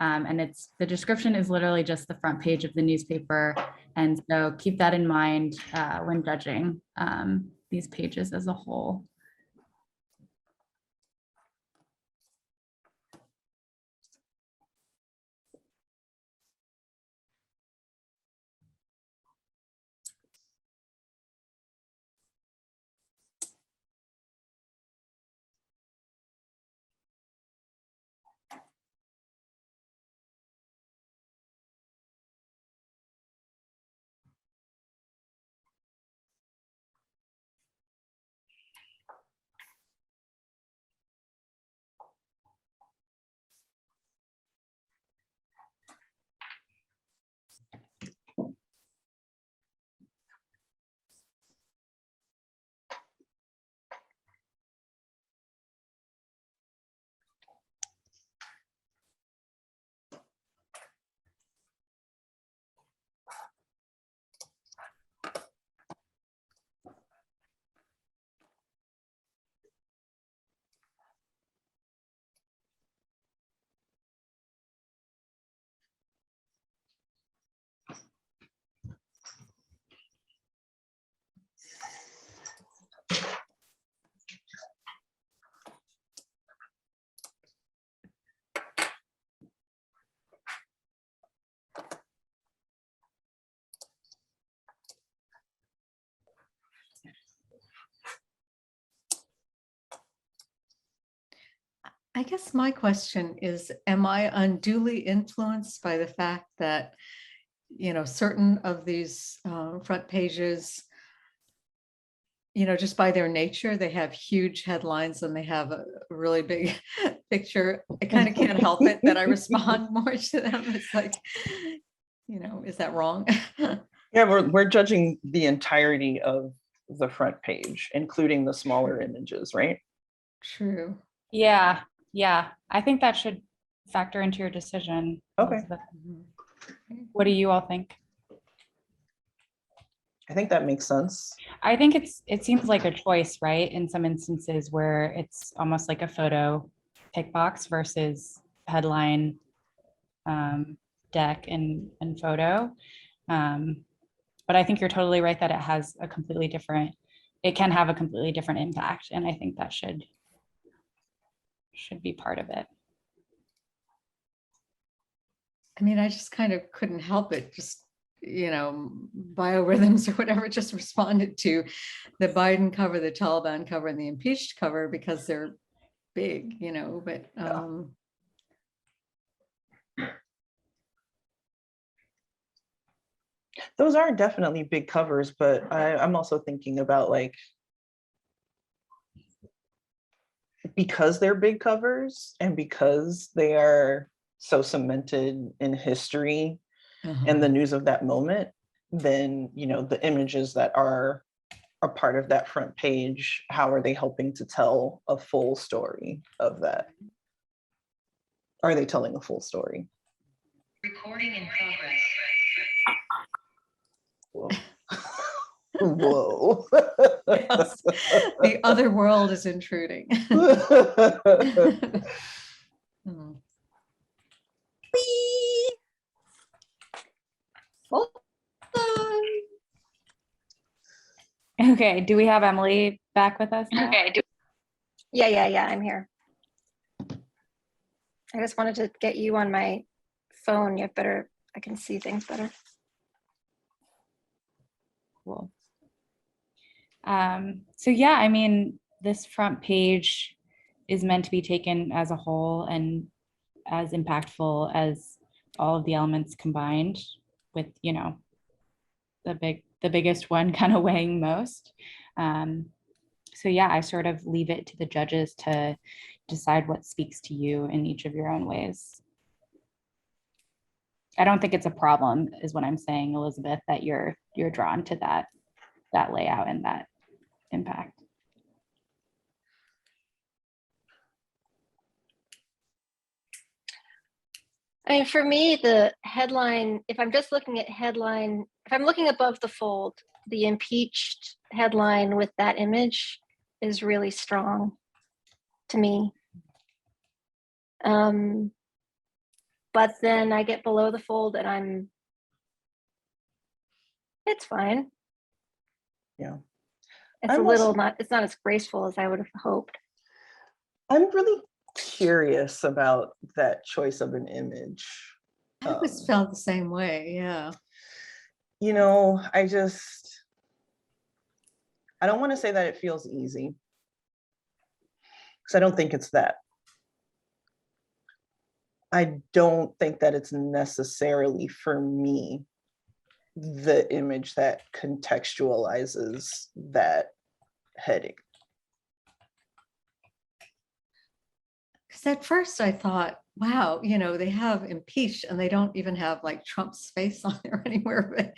And the description is literally just the front page of the newspaper. And so keep that in mind when judging these pages as a whole. I guess my question is, am I unduly influenced by the fact that, you know, certain of these front pages, you know, just by their nature, they have huge headlines and they have a really big picture. I kind of can't help it that I respond more to them. It's like, you know, is that wrong? Yeah, we're judging the entirety of the front page, including the smaller images, right? True. Yeah, I think that should factor into your decision. Okay. Elizabeth. What do you all think? I think that makes sense. I think it seems like a choice, right? In some instances where it's almost like a photo pick box versus headline, deck and photo. But I think you're totally right that it has a completely different, it can have a completely different impact. And I think that should be part of it. I mean, I just kind of couldn't help it. Just, you know, biorhythms or whatever just responded to the Biden cover, the Taliban cover, and the impeached cover because they're big, you know, but those are definitely big covers, but I'm also thinking about, like, because they're big covers and because they are so cemented in history and the news of that moment, then, you know, the images that are a part of that front page, how are they helping to tell a full story of that? Are they telling a full story? Recording in progress. Whoa. Whoa. yes, the other world is intruding. Okay, do we have Emily back with us now? Okay. Yeah, I'm here. I just wanted to get you on my phone. You have better, I can see things better. Cool. So yeah, I mean, this front page is meant to be taken as a whole and as impactful as all of the elements combined, with, you know, the biggest one kind of weighing most. So yeah, I sort of leave it to the judges to decide what speaks to you in each of your own ways. I don't think it's a problem, is what I'm saying, Elizabeth, that you're drawn to that layout and that impact. I mean, for me, the headline, if I'm just looking at headline, if I'm looking above the fold, the impeached headline with that image is really strong to me. but then I get below the fold and it's fine. Yeah. It's I'm a little also- it's not as graceful as I would have hoped. I'm really curious about that choice of an image. I always felt the same way. Yeah. You know, I don't want to say that it feels easy, because I don't think it's that. I don't think that it's necessarily, for me, the image that contextualizes that heading. Because at first I thought, wow, they have impeached and they don't even have like Trump's face on there anywhere.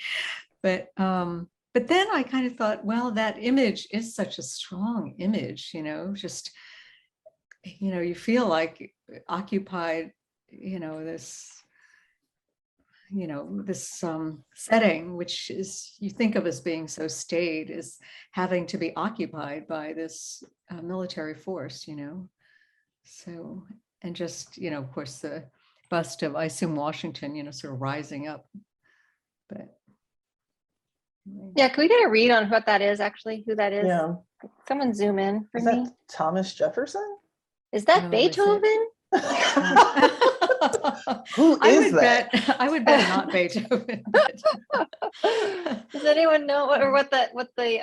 But then I kind of thought, well, that image is such a strong image, just, you feel like occupied, this setting, which is, you think of as being so staid, is having to be occupied by this military force, So, and just, of course, the bust of, I assume, Washington, sort of rising up. But Yeah, can we get a read on what that is actually, who that is? Yeah. Someone zoom in for Is me. that Thomas Jefferson? Is that Oh, is it? Beethoven? Who is that? I would bet not Beethoven. But Does anyone know what the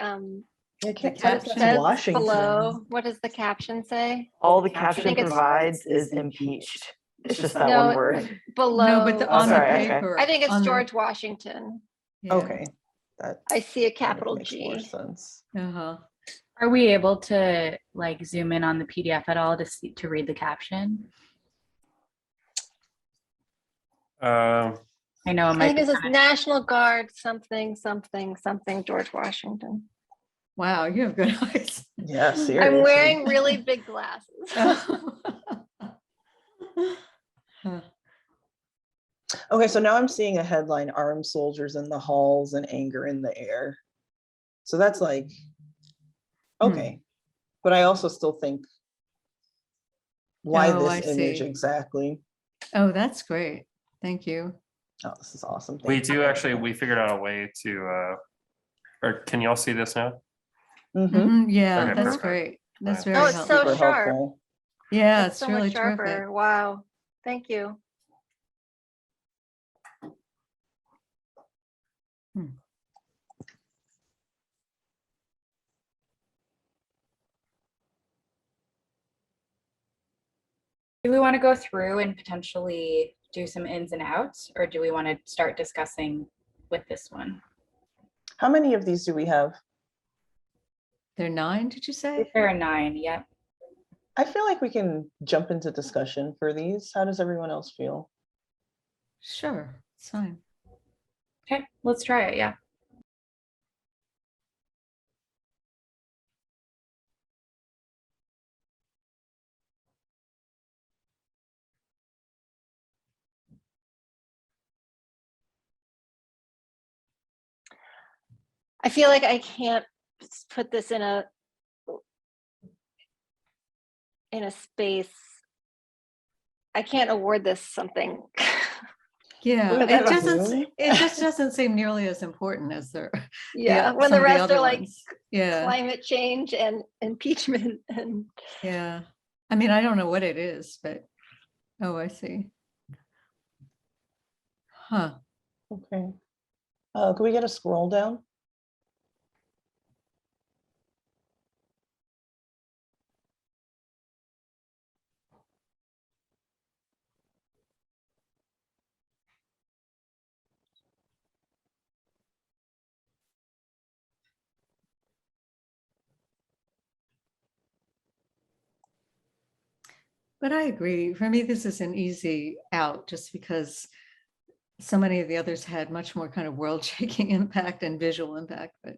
I can't The tell if that's caption says Washington. below? What does the caption say? All the I caption think it's- provides is impeached. It's just that No, one word. Below. No, but Oh, on the sorry, okay. paper. I think it's on the- George Washington. yeah. Okay, that I see a kind of capital makes more G. sense. Uh-huh. Are we able to like zoom in on the PDF at all to read the caption? I know it I might think be this is kinda- National Guard something something something George Washington. Wow, you have good eyes. Yeah, seriously. I'm wearing really big glasses. Huh. Okay, so now I'm seeing a headline: "Armed soldiers in the halls and anger in the air." So that's like, okay. But I also still think, why Oh, this I image see. exactly? Oh, that's great. Thank you. Oh, this is awesome. We Thank you. do actually, we figured out a way to, or can y'all see this now? Mhm. Mhm, yeah, Okay, that's perfect. great. That's Right. very Oh, it's helpful. so Super sharp. helpful. Yeah, It's it's so really much sharper. terrific. Wow. Thank you. Do we want to go through and potentially do some ins and outs, or do we want to start discussing with this one? How many of these do we have? They're 9, did you say? There are 9, yep. I feel like we can jump into discussion for these. How does everyone else feel? Sure, it's fine. Okay, let's try it, yeah. I feel like I can't put this in a space. I can't award this something. Yeah, Look it at that. doesn't. It just doesn't seem nearly as important as there. Yeah, when some the of rest other are like ones. Yeah, climate change and impeachment and yeah. I mean, I don't know what it is, but oh, I see. Huh. Okay. Can we get a scroll down? But I agree. For me, this is an easy out just because so many of the others had much more kind of world-shaking impact and visual impact. But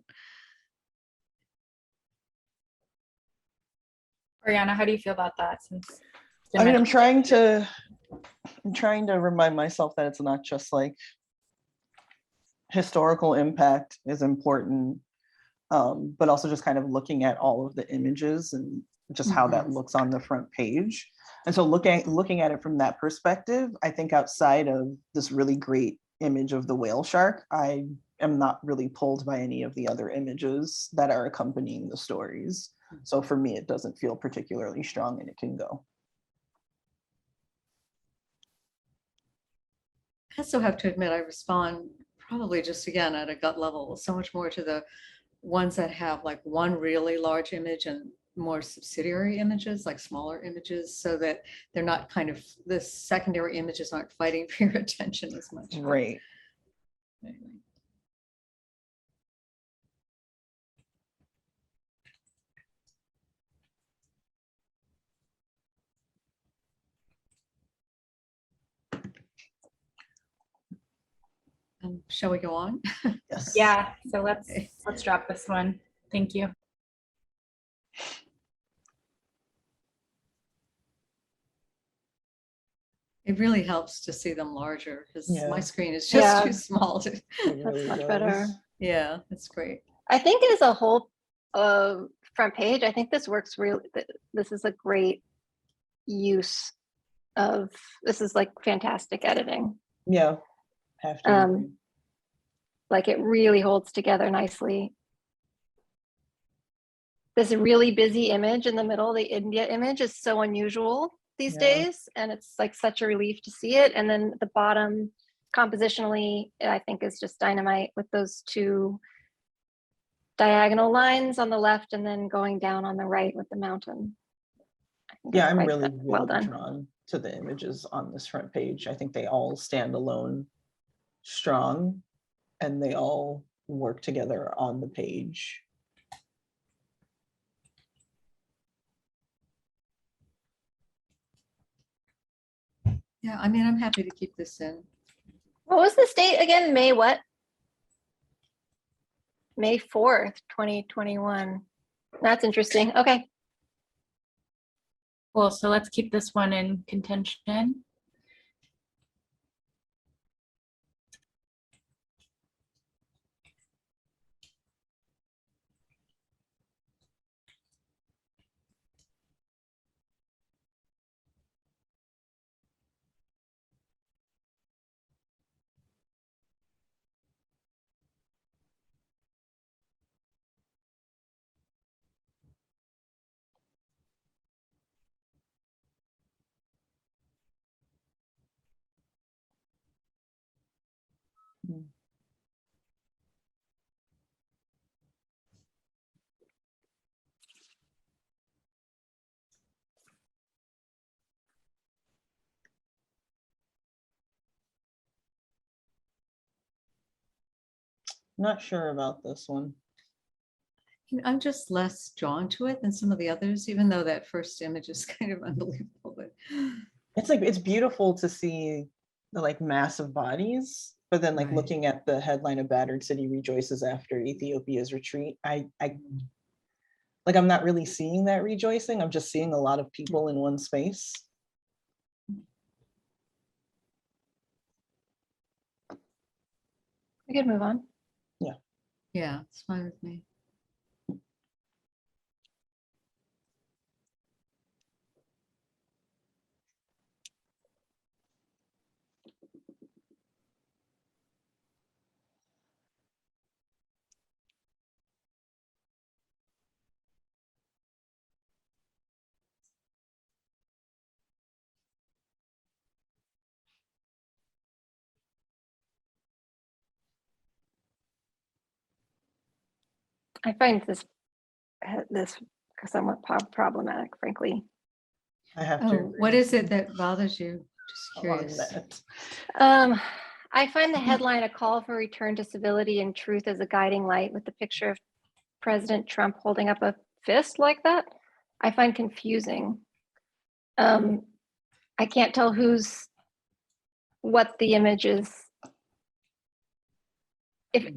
Ariana, how do you feel about that? Since it's been I mean, mentioned? I'm trying to remind myself that it's not just like historical impact is important. but also just kind of looking at all of the images and just how that looks on the front page. And so looking at it from that perspective, I think outside of this really great image of the whale shark, I am not really pulled by any of the other images that are accompanying the stories. So for me, it doesn't feel particularly strong, and it can go. I also have to admit, I respond probably just again at a gut level so much more to the ones that have like one really large image and more subsidiary images, like smaller images, so that they're not kind of, the secondary images aren't fighting for your attention as much. Right. Anyway. Shall we go on? Yes. Yeah, so let's Okay. drop this one. Thank you. It really helps to see them larger because Yeah. my screen is just Yeah. too small to, It That's really much does. better. yeah, it's great. I think as a whole front page, I think this works really, this is a great use of, this is like fantastic editing. Yeah. Have to. agree. Like it really holds together nicely. This really busy image in the middle, the India image, is so unusual these Yeah. days, and it's like such a relief to see it. And then the bottom compositionally, I think is just dynamite with those two diagonal lines on the left and then going down on the right with the mountain. I think Yeah, it's I'm quite really, well really done. drawn to the images on this front page. I think they all stand alone strong, and they all work together on the page. Yeah, I mean, I'm happy to keep this in. What was the date again? May what? May 4th, 2021. That's interesting. Okay. Cool, so let's keep this one in contention. Not sure about this one. I'm just less drawn to it than some of the others, even though that first image is kind of unbelievable. But It's like, it's beautiful to see the like massive bodies, but then like Right. looking at the headline of Battered City Rejoices After Ethiopia's Retreat, I like, I'm not really seeing that rejoicing. I'm just seeing a lot of people in one space. We could move on. yeah, it's fine with me. I find this somewhat problematic, frankly. I have to Oh, what agree is it that bothers you? Just on curious. that. I find the headline, "A Call for Return to Civility and Truth," as a guiding light with the picture of President Trump holding up a fist like that, I find confusing. I can't tell what the image is. If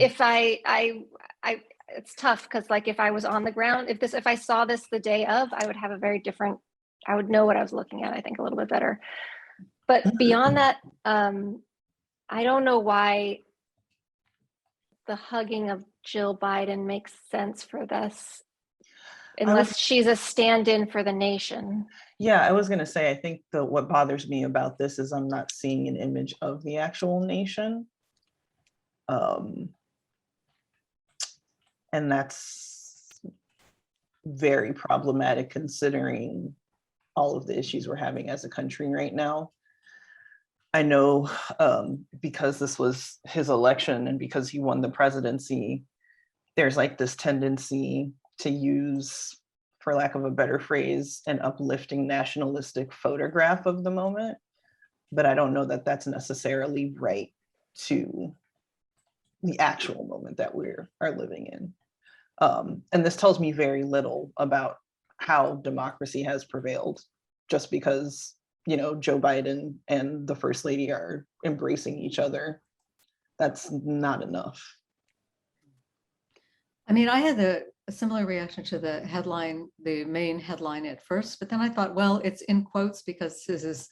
it's tough because like if I was on the ground, if I saw this the day of, I would have a very different, I would know what I was looking at, I think a little bit better. But beyond that, I don't know why the hugging of Jill Biden makes sense for this, unless she's a stand-in for the nation. Yeah, I was gonna say, I think what bothers me about this is I'm not seeing an image of the actual nation. And that's very problematic considering all of the issues we're having as a country right now. I know because this was his election and because he won the presidency, there's like this tendency to use, for lack of a better phrase, an uplifting nationalistic photograph of the moment. But I don't know that that's necessarily right to the actual moment that we are living in. And this tells me very little about how democracy has prevailed, just because, you know, Joe Biden and the First Lady are embracing each other. That's not enough. I mean, I had a similar reaction to the headline, the main headline at first, but then I thought, well, it's in quotes because this is,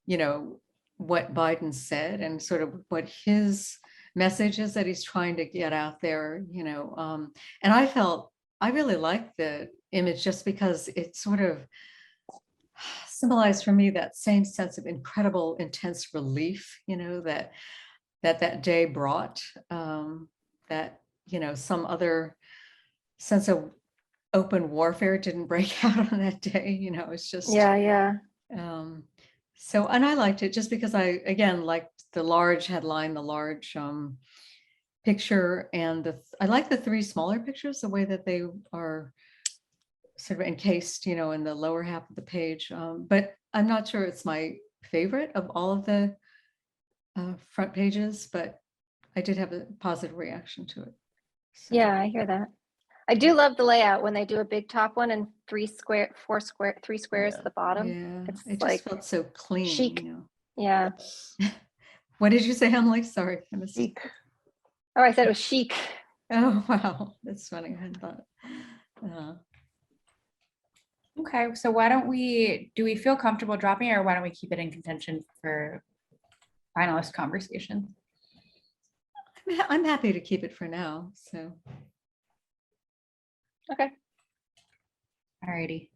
you know, what Biden said and sort of what his message is that he's trying to get out there, you know. And I really liked the image just because it sort of symbolized for me that same sense of incredible, intense relief, you know, that day brought, that, you know, some other sense of open warfare didn't break out on that day, you know. It's just, Yeah. so, and I liked it just because I, again, liked the large headline, the large picture, and I like the three smaller pictures, the way that they are sort of encased, you know, in the lower half of the page. But I'm not sure it's my favorite of all of the front pages, but I did have a positive reaction to it. So. Yeah, I hear that. I do love the layout when they do a big top one and three squares at the bottom. Yeah, It's it just like felt so clean, chic. you know. Yeah. What did you say, Emily? Sorry, I missed it. Chic. Oh, I said it was chic. Oh, wow, that's funny. I thought. Okay, so do we feel comfortable dropping it, or why don't we keep it in contention for finalist conversation? I'm happy to keep it for now. So. Okay. Alrighty.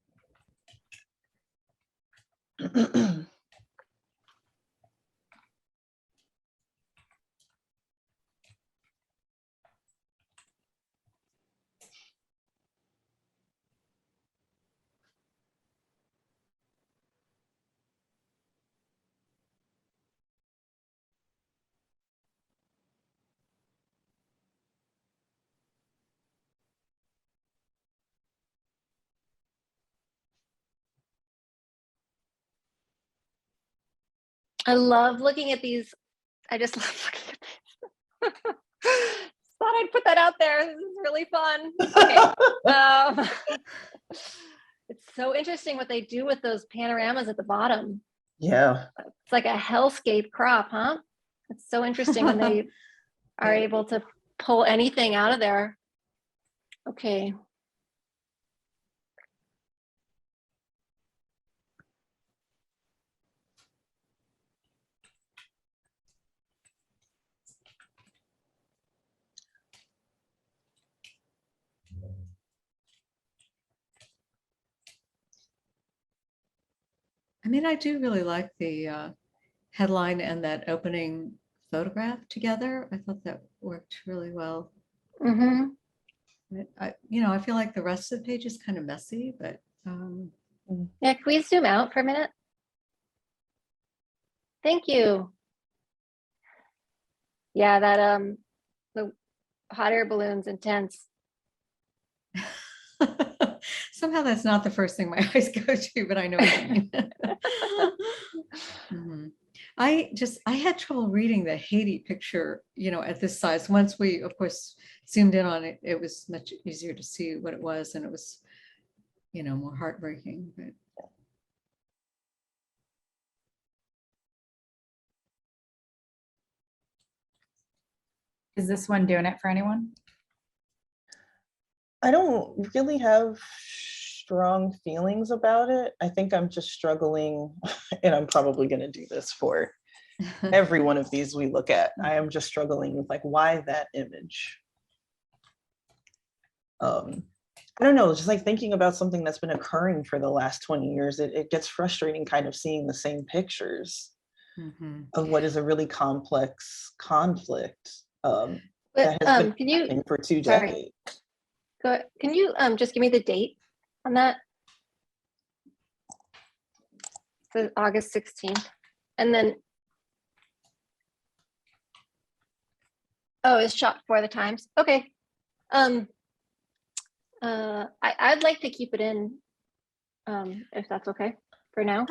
I love looking at these. I just love looking at these. Thought I'd put that out there. This is really fun. Okay. It's so interesting what they do with those panoramas at the bottom. Yeah. It's like a hellscape crop, huh? It's so interesting when they are able to pull anything out of there. Okay. I mean, I do really like the headline and that opening photograph together. I thought that worked really well. Mm-hmm. You know, I feel like the rest of the page is kind of messy, but Yeah, can we zoom out for a minute? Thank you. Yeah, that the hot air balloon's intense. somehow that's not the first thing my eyes go to, but I know what you mean. Mhm. I had trouble reading the Haiti picture, you know, at this size. Once we, of course, zoomed in on it, it was much easier to see what it was, and it was, you know, more heartbreaking. But Is this one doing it for anyone? I don't really have strong feelings about it. I think I'm just struggling, and I'm probably going to do this for every one of these we look at, I am just struggling with like, why that image? I don't know, just like thinking about something that's been occurring for the last 20 years, it gets frustrating kind of seeing the same pictures Mhm. of what is a really complex conflict But that has been can you, happening for 2 sorry. decades. can you just give me the date on that? The August 16th. And then, oh, it's shot for the Times. Okay. I'd like to keep it in, if that's okay for now.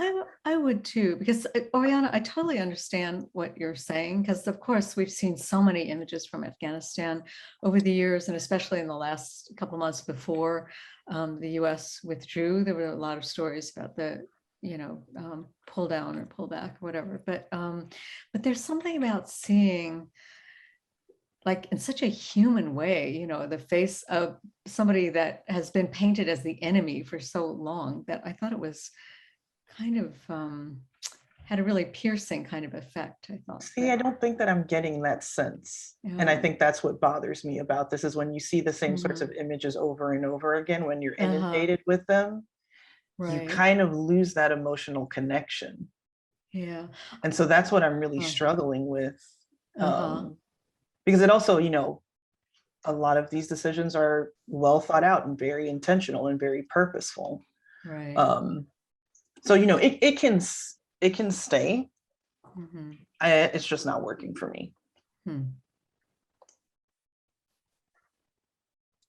I would too, because Oriana, I totally understand what you're saying, because of course we've seen so many images from Afghanistan over the years, and especially in the last couple of months before the US withdrew, there were a lot of stories about the, pull down or pull back or whatever. But there's something about seeing, like in such a human way, the face of somebody that has been painted as the enemy for so long, that I thought it was kind of had a really piercing kind of effect, I thought. See, I don't think that I'm getting that sense. And I think that's what bothers me about this, is when you see the same sorts of images over and over again, when you're inundated with them, you Right. kind of lose that emotional connection. Yeah. And so that's what I'm really struggling with. Uh-huh. Because it also, a lot of these decisions are well thought out and very intentional and very purposeful. Right. So, it can stay. Mhm. It's just not working for me.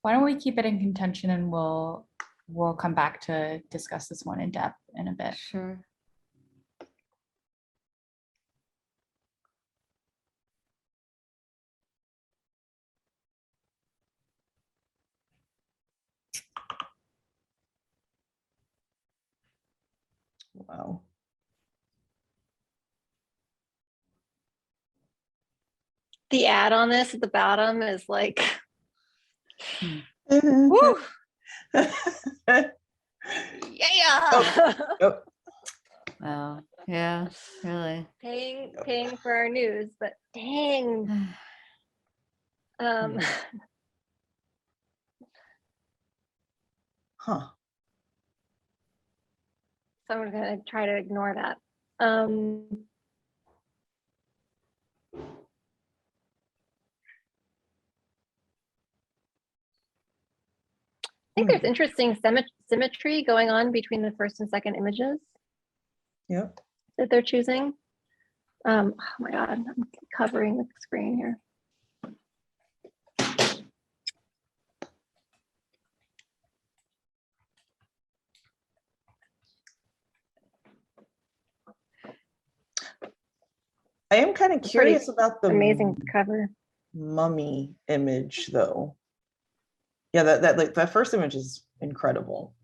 Why don't we keep it in contention, and we'll come back to discuss this one in depth in a bit. Sure. Wow. The ad on this at the bottom is like, Mm-hmm. woo, Yeah. yeah. Wow. Yeah, really. Paying for our news, but dang. Huh. So I'm gonna try to ignore that. I think there's interesting symmetry going on between the first and second images Yep. that they're choosing. Oh my God, I'm covering the screen here. I am kind of curious about the amazing cover mummy image, though. Yeah, that first image is incredible.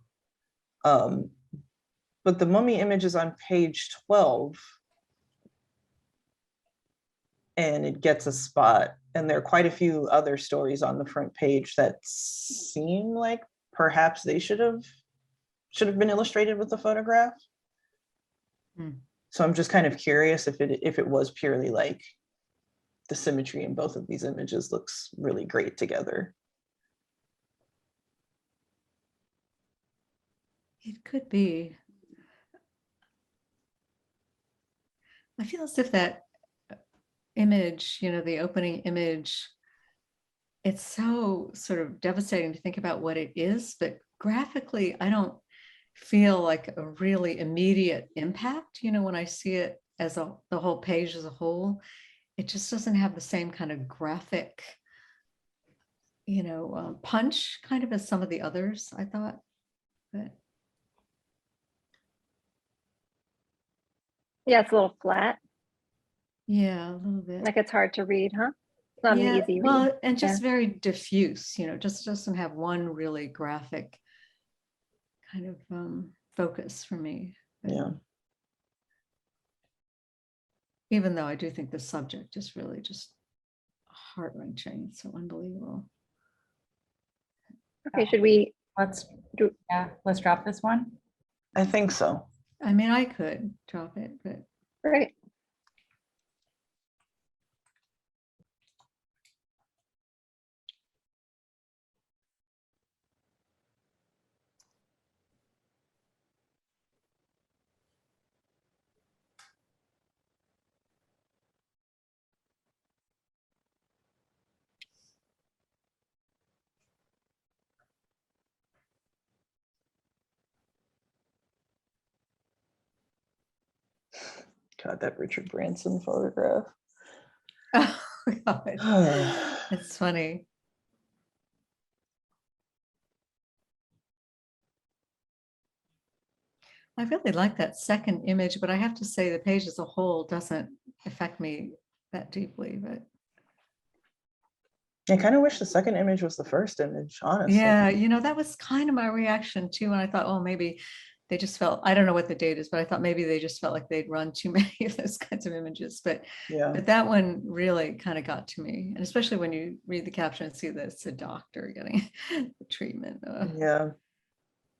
But the mummy image is on page 12, and it gets a spot. And there are quite a few other stories on the front page that seem like perhaps they should have been illustrated with the photograph. So I'm just kind of curious if it was purely like the symmetry in both of these images looks really great together. It could be. I feel as if that image, the opening image, it's so sort of devastating to think about what it is, but graphically, I don't feel like a really immediate impact. When I see it as the whole page as a whole, it just doesn't have the same kind of graphic, punch kind of as some of the others, I thought. But yeah, it's a little flat. Yeah, a little bit. Like it's hard to read, huh? It's not an easy read. Well, and just very diffuse, just doesn't have one really graphic kind of focus for me. But Yeah. even though I do think the subject is really just heart-wrenching. It's so unbelievable. Okay, should we? Let's drop this one. I think so. I mean, I could drop it, but Right. God, that Richard Branson photograph. Oh, God. It's funny. I really like that second image, but I have to say the page as a whole doesn't affect me that deeply, but I kind of wish the second image was the first image, honestly. yeah, that was kind of my reaction too. And I thought, oh, maybe they just felt, I don't know what the date is, but I thought maybe they just felt like they'd run too many of those kinds of images. But Yeah. that one really kind of got to me. And especially when you read the caption and see that it's a doctor getting the treatment. Yeah.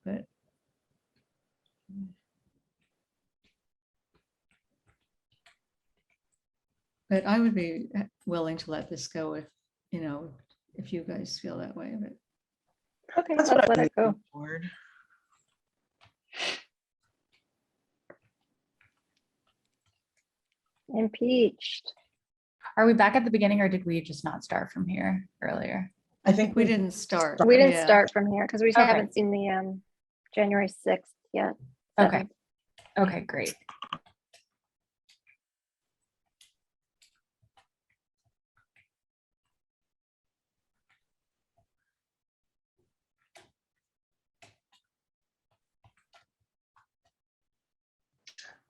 But I would be willing to let this go if you guys feel that way. But Okay, That's let's what let I'm it go. leaning toward. Impeached. Are we back at the beginning or did we just not start from here earlier? I think we didn't start. We didn't Yeah. start from here because we Okay. haven't seen the January 6th yet. Okay. 7th. Okay, great.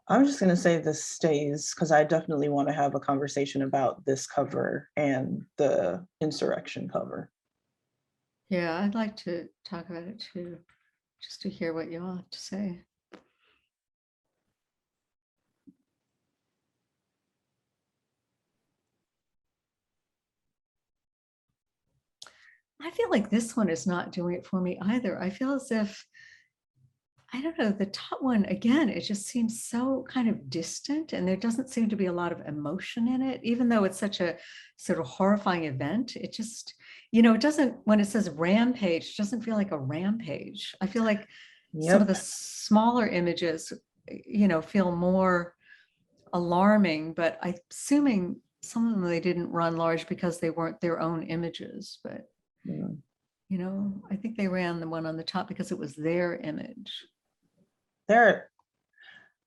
I'm just going to say this stays because I definitely want to have a conversation about this cover and the insurrection cover. Yeah, I'd like to talk about it too, just to hear what you all have to say. I feel like this one is not doing it for me either. I feel as if, I don't know, the top one, again, it just seems so kind of distant and there doesn't seem to be a lot of emotion in it, even though it's such a sort of horrifying event. It just, it doesn't, when it says rampage, it doesn't feel like a rampage. I feel like some of the smaller images, feel more alarming, but I'm assuming some of them they didn't run large because they weren't their own images, but I think they ran the one on the top because it was their image.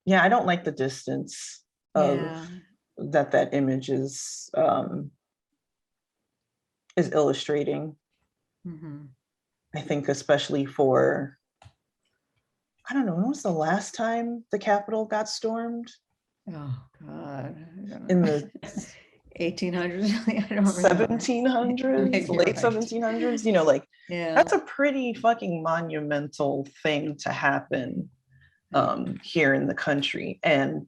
Yeah, I don't like the distance of Yeah. that image is illustrating. Mhm. I think especially for, I don't know, when was the last time the Capitol got stormed? Oh God. In the 1800s. I don't remember. 1700s, Maybe you're late right. 1700s, Yeah. that's a pretty fucking monumental thing to happen here in the country. And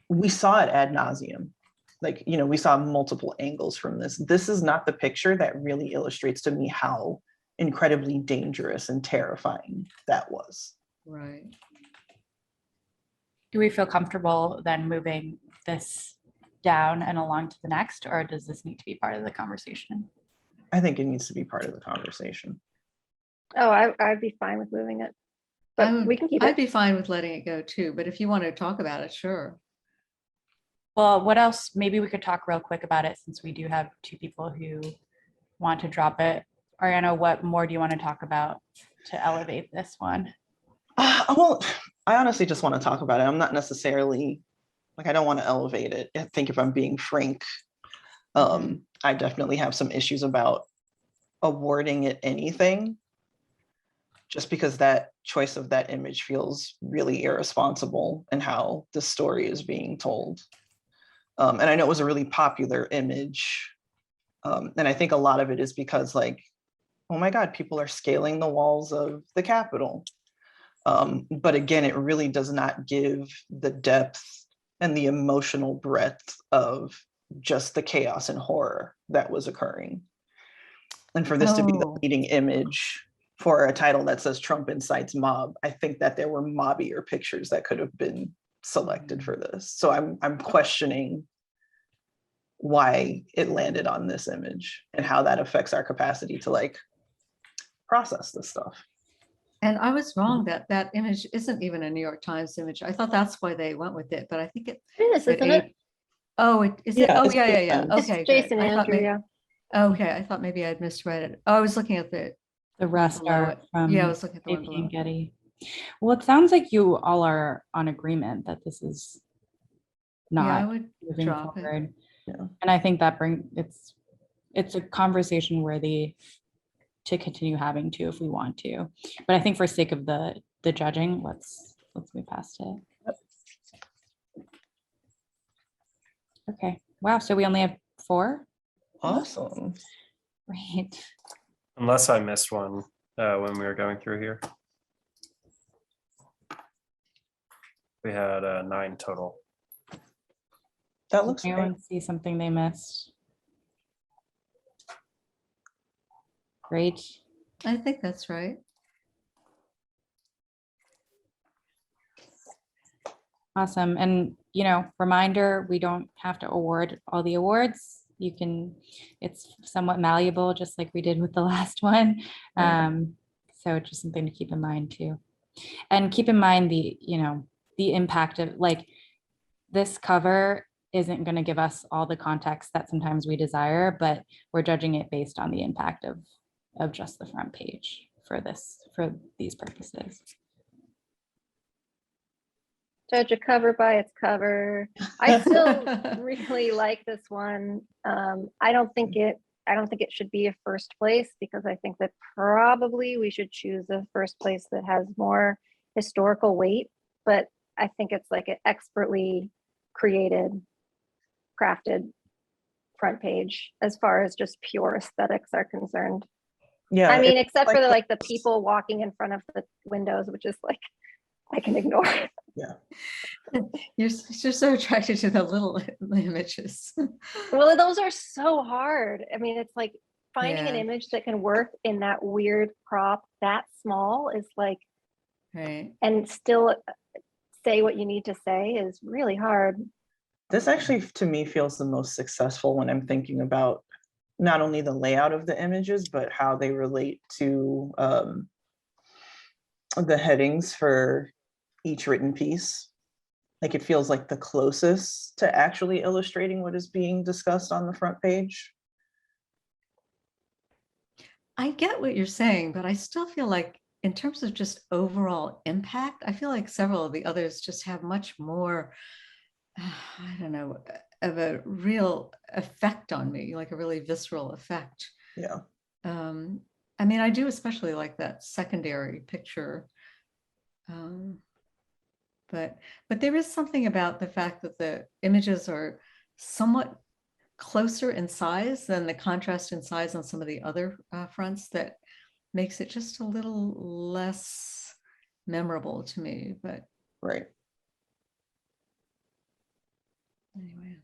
we saw it ad nauseum. We saw multiple angles from this. This is not the picture that really illustrates to me how incredibly dangerous and terrifying that was. Right. Do we feel comfortable then moving this down and along to the next, or does this need to be part of the conversation? I think it needs to be part of the conversation. Oh, I'd be fine with moving it. But we can keep I'd it. be fine with letting it go too, but if you want to talk about it, sure. Well, what else? Maybe we could talk real quick about it since we do have two people who want to drop it. Ariana, what more do you want to talk about to elevate this one? Well, I honestly just want to talk about it. I'm not necessarily, I don't want to elevate it. I think if I'm being frank, I definitely have some issues about awarding it anything, just because that choice of that image feels really irresponsible in how the story is being told. And I know it was a really popular image. And I think a lot of it is because oh my God, people are scaling the walls of the Capitol. But again, it really does not give the depth and the emotional breadth of just the chaos and horror that was occurring. And for this to be the leading image for a title that says Trump incites mob, I think that there were mobbier pictures that could have been selected for this. So I'm questioning why it landed on this image and how that affects our capacity to process this stuff. And I was wrong that image isn't even a New York Times image. I thought that's why they went with it, but I think It is, isn't it? Oh, is it? Oh, it's yeah. It's Okay, good. Jason I thought Andrew, yeah. Okay, I thought maybe I'd misread it. Oh, I was looking at the rest below are it. from Yeah, I was looking at the one AP below and it. Getty. Well, it sounds like you all are on agreement that this is Yeah, I not would moving drop it. forward. Yeah. And I think that it's a conversation worthy to continue having to if we want to. But I think for sake of the judging, let's move past it. Okay. Wow. So we only have 4? Awesome. Right. Unless I missed one when we were going through here. We had 9 total. That looks great. Anyone see something they missed? Great. I think that's right. Awesome. And, you know, reminder, we don't have to award all the awards. You can, it's somewhat malleable, just like we did with the last one. So just something to keep in mind too. And keep in mind the, you know, the impact of like this cover isn't going to give us all the context that sometimes we desire, but we're judging it based on the impact of just the front page for these purposes. Judge a cover by its cover. I still really like this one. I don't think it should be a first place, because I think that probably we should choose a first place that has more historical weight, but I think it's like an expertly created, crafted front page as far as just pure aesthetics are concerned. Yeah. I mean, it's except for like the people walking in front of the windows, which is like, I can ignore. Yeah. You're so attracted to the little images. Well, those are so hard. I mean, it's like finding an Yeah. image that can work in that weird crop that small is like, Right. and still say what you need to say is really hard. This actually, to me, feels the most successful when I'm thinking about not only the layout of the images, but how they relate to the headings for each written piece. Like it feels like the closest to actually illustrating what is being discussed on the front page. I get what you're saying, but I still feel like in terms of just overall impact, I feel like several of the others just have much more, I don't know, of a real effect on me, like a really visceral effect. Yeah. I mean, I do especially like that secondary picture. But there is something about the fact that the images are somewhat closer in size than the contrast in size on some of the other fronts that makes it just a little less memorable to me. But Right. anyway.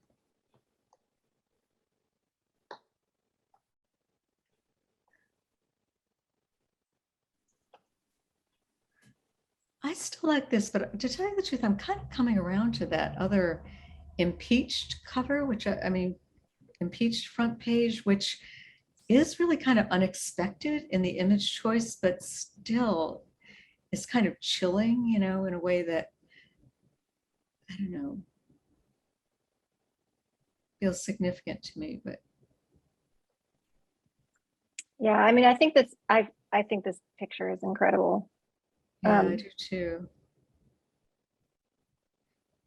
I still like this, but to tell you the truth, I'm kind of coming around to that other impeached cover, which I mean, impeached front page, which is really kind of unexpected in the image choice, but still is kind of chilling, you know, in a way that, I don't know, feels significant to me. But Yeah, I mean, I think this picture is incredible. yeah, I do too.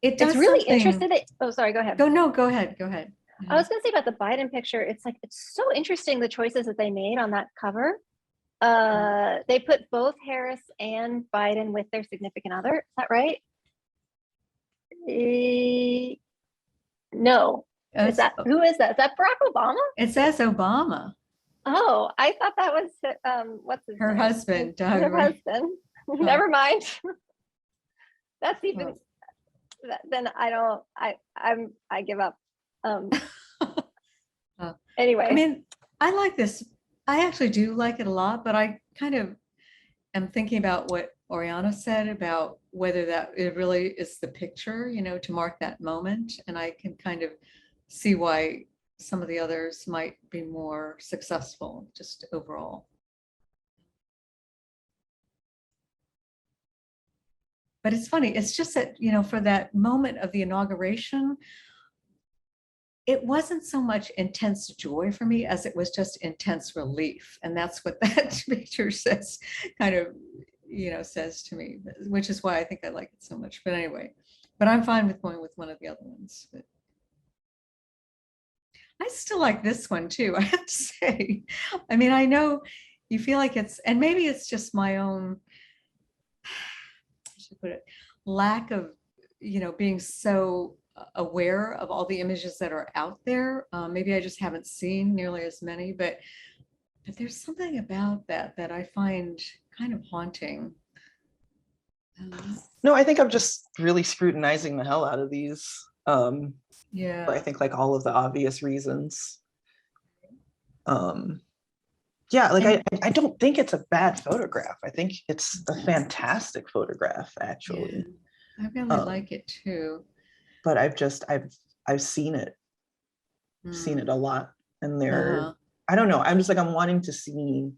It does It's really something. interesting. Oh, sorry, go ahead. Go ahead. I was gonna say about the Biden picture, it's like, it's so interesting the choices that they made on that cover. They put both Harris and Biden with their significant other. Is that right? No. Who is that? Is that Barack Obama? It says Obama. Oh, I thought that was what's his Her name? husband, Doug. Her Right? husband. Never mind. That's even. Then I don't. I give up. Anyway. I mean, I like this. I actually do like it a lot, but I kind of am thinking about what Oriana said about whether that it really is the picture, you know, to mark that moment. And I can kind of see why some of the others might be more successful just overall. But it's funny, it's just that, you know, for that moment of the inauguration, it wasn't so much intense joy for me as it was just intense relief. And that's what that picture says, kind of, you know, says to me, which is why I think I like it so much. But anyway, But I'm fine with going with one of the other ones. But I still like this one too, I have to say. I mean, I know you feel like it's, and maybe it's just my own, I should put it, lack of, being so aware of all the images that are out there. Maybe I just haven't seen nearly as many, but there's something about that I find kind of haunting. No, I think I'm just really scrutinizing the hell out of these. Yeah. For I think like all of the obvious reasons. Yeah, like I don't think it's a bad photograph. I think it's a fantastic photograph, actually. Yeah, I really like it too. But I've seen it, seen it a lot, and I don't know. I'm just like I'm wanting to see,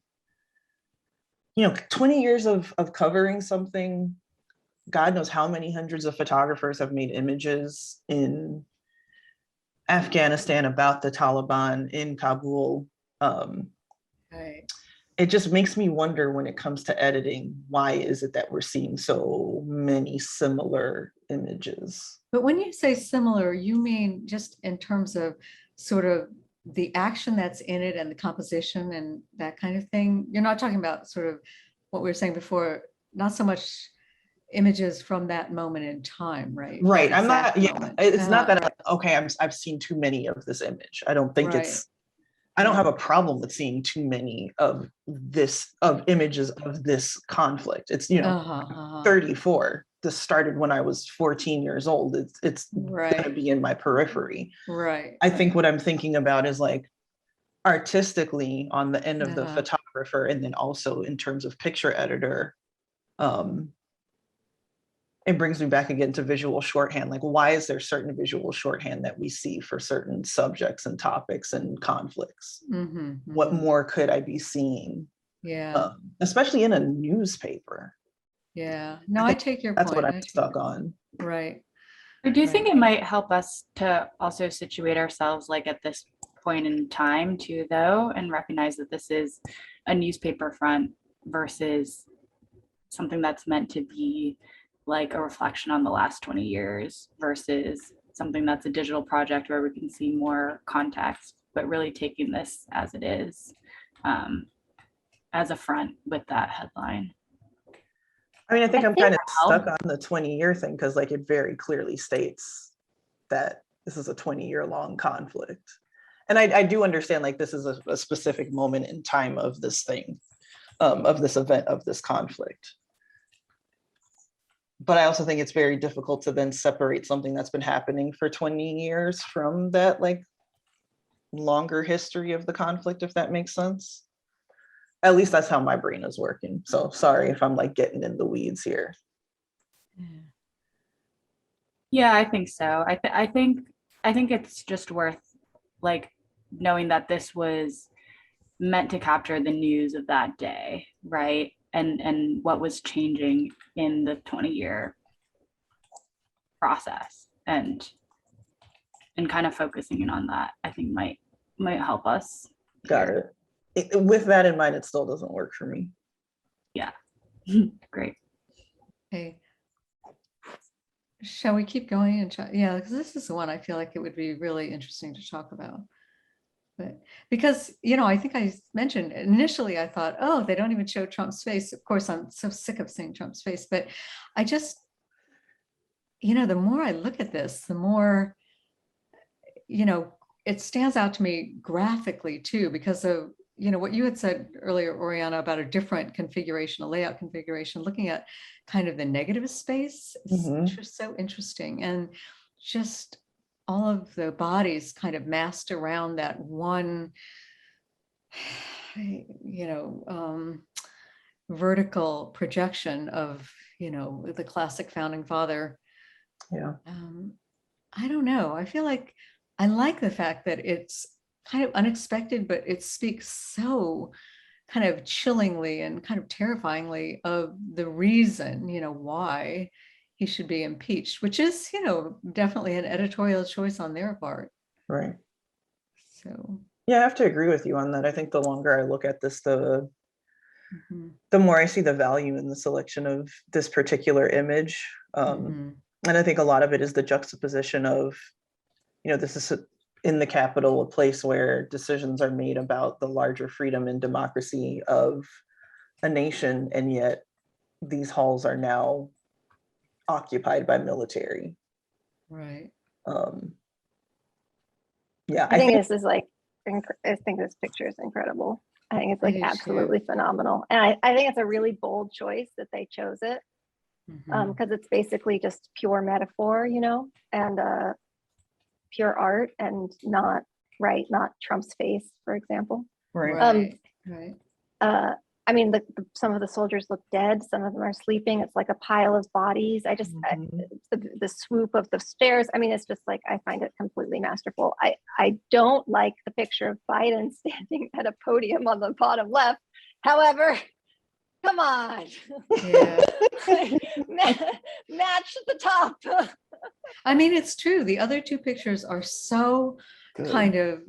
20 years of covering something. God knows how many hundreds of photographers have made images in Afghanistan about the Taliban in Kabul. Right. It just makes me wonder when it comes to editing, why is it that we're seeing so many similar images? But when you say similar, you mean just in terms of sort of the action that's in it and the composition and that kind of thing? You're not talking about sort of what we were saying before, not so much images from that moment in time, right? Right. That I'm not, exact moment. it's not that, okay, I've seen too many of this image. I don't think Right. I don't have a problem with seeing too many of images of this conflict. It's, 34. This started when I was 14 years old. It's Right. gonna be in my periphery. Right. I think what I'm thinking about is like artistically on the end of the photographer, and then also in terms of picture editor. It brings me back again to visual shorthand. Like, why is there certain visual shorthand that we see for certain subjects and topics and conflicts? What more could I be seeing? Yeah. Especially in a newspaper. Yeah. No, I take your point. That's what I'm stuck on. Right. Or do you think it might help us to also situate ourselves like at this point in time too, though, and recognize that this is a newspaper front versus something that's meant to be like a reflection on the last 20 years versus something that's a digital project where we can see more context, but really taking this as it is, as a front with that headline. I mean, I think I'm kind of stuck on the 20-year thing because like it very clearly states that this is a 20-year long conflict. And I do understand like this is a specific moment in time of this thing, of this event, of this conflict. But I also think it's very difficult to then separate something that's been happening for 20 years from that like longer history of the conflict, if that makes sense. At least that's how my brain is working. So sorry if I'm like getting in the weeds here. Yeah, I think so. I think it's just worth like knowing that this was meant to capture the news of that day, right? And what was changing in the 20-year process, and kind of focusing in on that, I think might help us. Got it. With that in mind, it still doesn't work for me. Yeah. Great. Okay. Shall we keep going and try? Yeah, because this is the one I feel like it would be really interesting to talk about. But because, I think I mentioned initially, I thought, oh, they don't even show Trump's face. Of course, I'm so sick of seeing Trump's face, but I just, the more I look at this, the more, it stands out to me graphically too, because of, what you had said earlier, Oriana, about a different configuration, a layout configuration, looking at kind of the negative space. It's just so interesting. And just all of the bodies kind of massed around that one, vertical projection of, the classic founding father. Yeah. I don't know. I feel like I like the fact that it's kind of unexpected, but it speaks so kind of chillingly and kind of terrifyingly of the reason, why he should be impeached, which is, definitely an editorial choice on their part. Right. So. Yeah, I have to agree with you on that. I think the longer I look at this, the more I see the value in the selection of this particular image. The And I think a lot of it is the juxtaposition of, this is in the Capitol, a place where decisions are made about the larger freedom and democracy of a nation, and yet these halls are now occupied by military. Right. Yeah, I think this is like, I think this picture is incredible. I think it's I like do too. absolutely phenomenal. And I think it's a really bold choice that they chose it, Mhm. because it's basically just pure metaphor, and pure art, and not Trump's face, for example. right. Right. Right. I mean, some of the soldiers look dead. Some of them are sleeping. It's like a pile of bodies. Mhm. The swoop of the stairs. I mean, it's just like, I find it completely masterful. I don't like the picture of Biden standing at a podium on the bottom left. However, come on. Yeah. Match the top. I mean, it's true. The other two pictures are so Good. kind of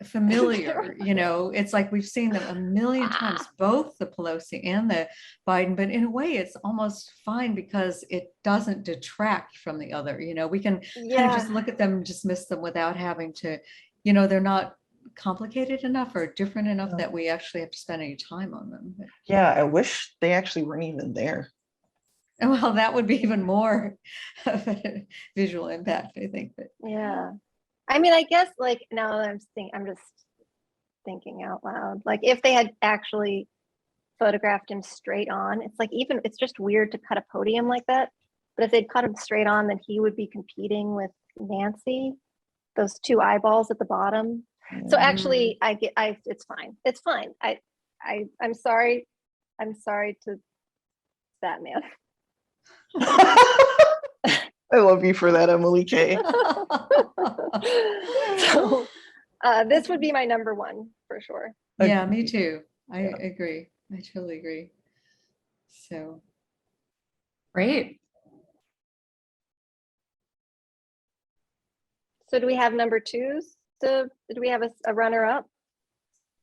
familiar, it's like we've seen them a million times, both the Pelosi and the Biden, but in a way it's almost fine because it doesn't detract from the other. We can kind of just look at them and dismiss them without having to, they're not complicated enough or different enough Yeah. that we actually have to spend any time on them. Yeah, I wish they actually weren't even there. Well, that would be even more of a visual impact, I think. But Yeah. I mean, I guess like now I'm just thinking out loud. Like if they had actually photographed him straight on, it's like, even it's just weird to cut a podium like that. But if they'd cut him straight on, then he would be competing with Nancy, those two eyeballs at the bottom. So actually, it's fine. It's fine. I'm sorry. I'm sorry to Batman. I love you for that, Emily K. So this would be my number one for sure. yeah, me too. I Yeah. agree. I totally agree. So Great. So do we have number twos? Do we have a runner up?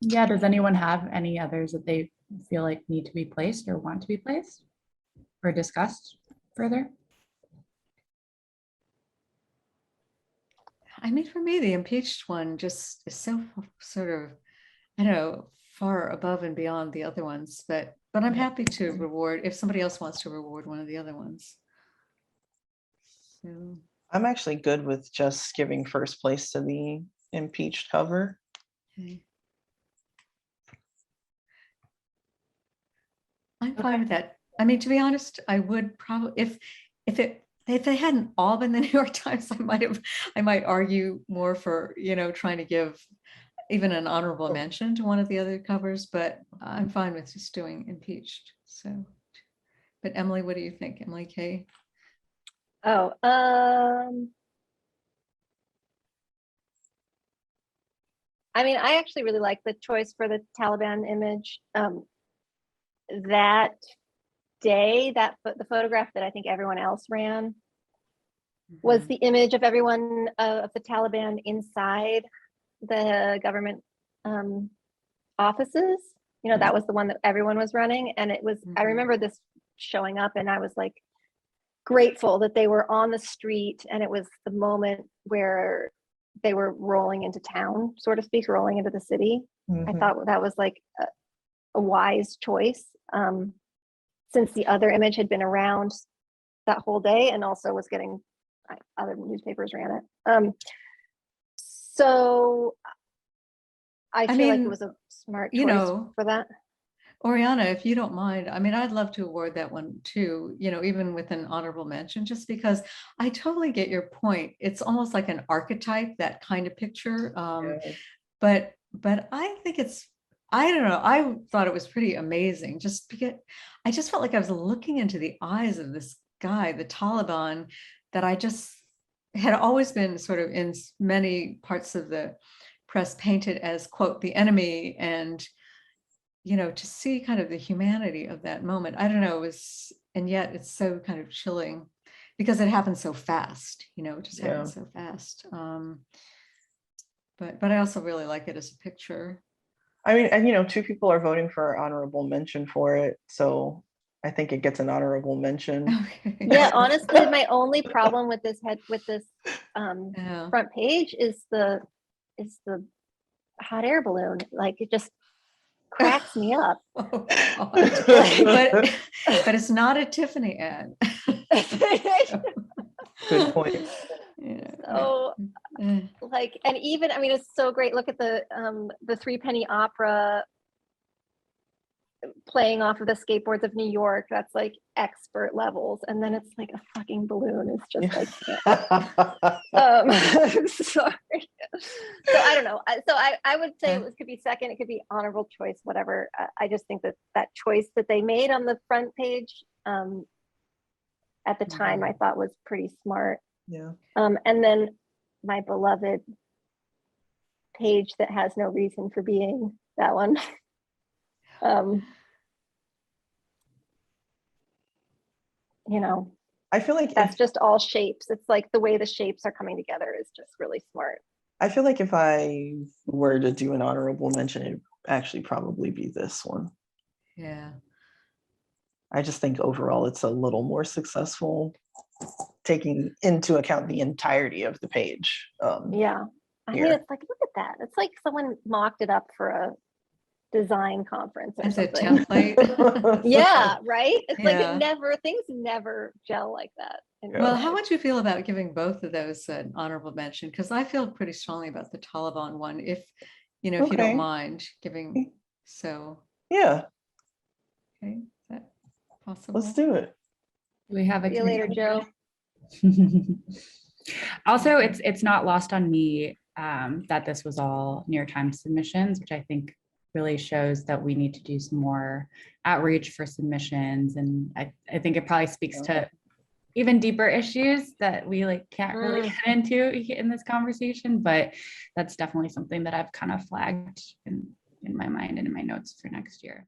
Yeah, does anyone have any others that they feel like need to be placed or want to be placed or discussed further? I mean, for me, the impeached one just is so sort of, I don't know, far above and beyond the other ones, but I'm happy to reward if somebody else wants to reward one of the other ones. So I'm actually good with just giving first place to the impeached cover. okay. I'm fine with that. I mean, to be honest, I would probably if they hadn't all been the New York Times, I might argue more for, trying to give even an honorable mention to one of the other covers, but I'm fine with just doing impeached. So, but Emily, what do you think? Emily K? Oh, I mean, I actually really like the choice for the Taliban image. That day, the photograph that I think everyone else ran was the image of everyone of the Taliban inside the government offices. That was the one that everyone was running. And it was, I remember this showing up and I was like grateful that they were on the street, and it was the moment where they were rolling into town, so to speak, rolling into the city. I thought that was like a wise choice, since the other image had been around that whole day and also was getting, other newspapers ran it. So I feel like it was a smart choice for that. Oriana, if you don't mind, I mean, I'd love to award that one too, even with an honorable mention, just because I totally get your point. It's almost like an archetype, that kind of picture. But I think I don't know, I thought it was pretty amazing, just because I just felt like I was looking into the eyes of this guy, the Taliban, that I just had always been sort of in many parts of the press painted as, quote, the enemy, and to see kind of the humanity of that moment. I don't know, it was, and yet it's so kind of chilling because it happened so fast, it just happened so fast. But I also really like it as a picture. I mean, and two people are voting for honorable mention for it. So I think it gets an honorable mention. Okay. Yeah, honestly, my only problem with this Yeah. front page is the hot air balloon. Like it just cracks me up. Oh, God. But it's not a Tiffany ad. Good point. Yeah. So like, and even, I mean, it's so great. Look at the Three Penny Opera playing off of the skateboards of New York. That's like expert levels. And then it's like a fucking balloon. It's just like, sorry. So I don't know. So I would say it could be second. It could be honorable choice, whatever. I just think that choice that they made on the front page at the time, I thought was pretty smart. Yeah. And then my beloved page that has no reason for being, that one. You know, I feel like that's just all shapes. It's like the way the shapes are coming together is just really smart. I feel like if I were to do an honorable mention, it'd actually probably be this one. Yeah. I just think overall it's a little more successful, taking into account the entirety of the page. Yeah. I mean, Here. it's like, look at that. It's like someone mocked it up for a design conference or As a something. template. Yeah, right? It's like Yeah. it never, things never gel like that. in real Well, life. how would you feel about giving both of those an honorable mention? Because I feel pretty strongly about the Taliban one. If you Okay. don't mind giving, so Yeah, okay, is that possible? let's do it. Do we have a See you later, Joe. Also, it's not lost on me that this was all New York Times submissions, which I think really shows that we need to do some more outreach for submissions. And I think it probably speaks to even deeper issues that we like can't really get into in this conversation, but that's definitely something that I've kind of flagged in my mind and in my notes for next year.